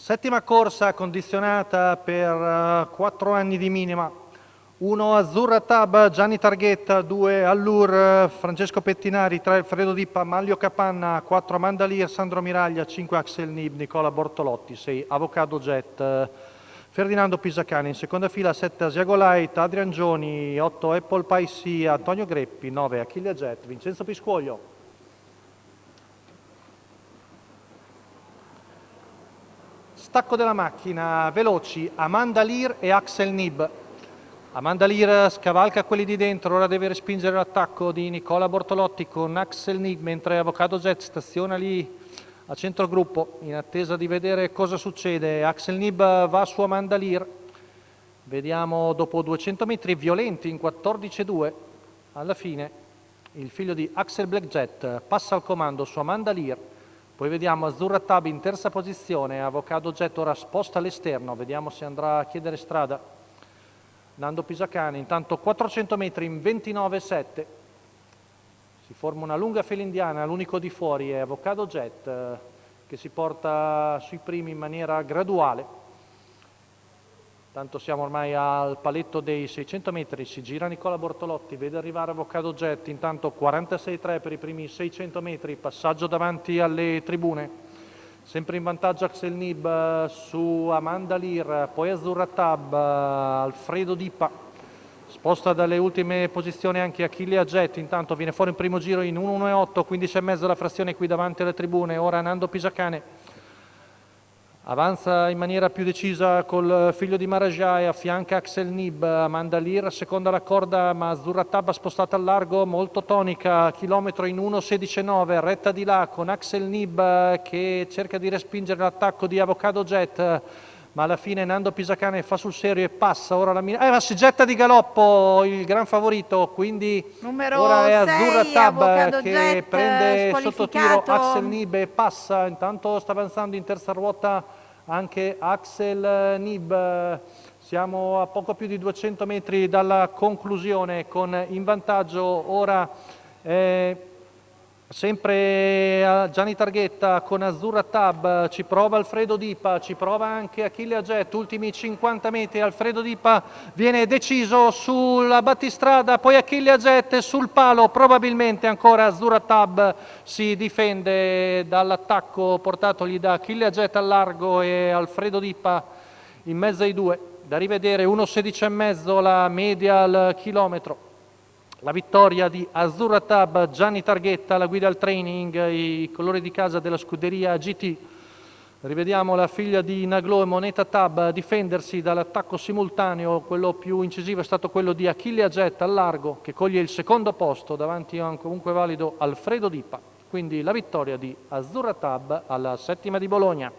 Settima corsa condizionata per 4 anni di minima. 1 Azzurra Tab, Gianni Targhetta, 2 Allure, Francesco Pettinari, 3 Alfredo Dippa, Manlio Capanna, 4 Amanda Lear, Sandro Miraglia, 5 Axel Nib, Nicola Bortolotti, 6 Avocado Jet, Ferdinando Pisacani. In seconda fila 7 Asiago Light, Adrian Gioni, 8 Apple Pie Sia, Antonio Greppi, 9 Achille Jet, Vincenzo Piscuoglio. Stacco della macchina, veloci, Amanda Lear e Axel Nib. Amanda Lear scavalca quelli di dentro, ora deve respingere l'attacco di Nicola Bortolotti con Axel Nib, mentre Avocado Jet staziona lì a centro gruppo in attesa di vedere cosa succede. Axel Nib va su Amanda Lear, vediamo dopo 200 metri violenti in 14,2, alla fine il figlio di Axel Blackjet passa al comando su Amanda Lear. Poi vediamo Azzurra Tab in terza posizione, Avocado Jet ora sposta all'esterno, vediamo se andrà a chiedere strada Nando Pisacane. Intanto 400 metri in 29,7, si forma una lunga fila indiana, l'unico di fuori è Avocado Jet che si porta sui primi in maniera graduale. Tanto siamo ormai al paletto dei 600 metri, si gira Nicola Bortolotti, vede arrivare Avocado Jet, intanto 46,3 per i primi 600 metri, passaggio davanti alle tribune, sempre in vantaggio Axel Nib su Amanda Lear, poi Azzurra Tab, Alfredo Dippa, sposta dalle ultime posizioni anche Achille Jet, intanto viene fuori in primo giro in 1,18, 15,5 la frazione qui davanti alle tribune, ora Nando Pisacane. Avanza in maniera più decisa col figlio di Marajai, affianca Axel Nib, Amanda Lear, seconda la corda, ma Azzurra Tab spostata al largo, molto tonica, chilometro in 1,16,9, retta di là con Axel Nib che cerca di respingere l'attacco di Avocado Jet, ma alla fine Nando Pisacane fa sul serio e passa, ora la ma si getta di galoppo il gran favorito, quindi numero ora è Azzurra 6, Tab Avocado che Jet, prende sotto tiro squalificato. Axel Nib e passa, intanto sta avanzando in terza ruota anche Axel Nib. Siamo a poco più di 200 metri dalla conclusione con in vantaggio ora sempre Gianni Targhetta con Azzurra Tab, ci prova Alfredo Dippa, ci prova anche Achille Jet, ultimi 50 metri, Alfredo Dippa viene deciso sulla battistrada, poi Achille Jet sul palo, probabilmente ancora Azzurra Tab si difende dall'attacco portatogli da Achille Jet al largo e Alfredo Dippa in mezzo ai due, da rivedere 1,16,5 la media al chilometro. La vittoria di Azzurra Tab, Gianni Targhetta, la guida al training, i colori di casa della scuderia GT. Rivediamo la figlia di Naglò e Moneta Tab difendersi dall'attacco simultaneo, quello più incisivo è stato quello di Achille Jet al largo, che coglie il secondo posto davanti a un comunque valido Alfredo Dippa. Quindi la vittoria di Azzurra Tab alla settima di Bologna.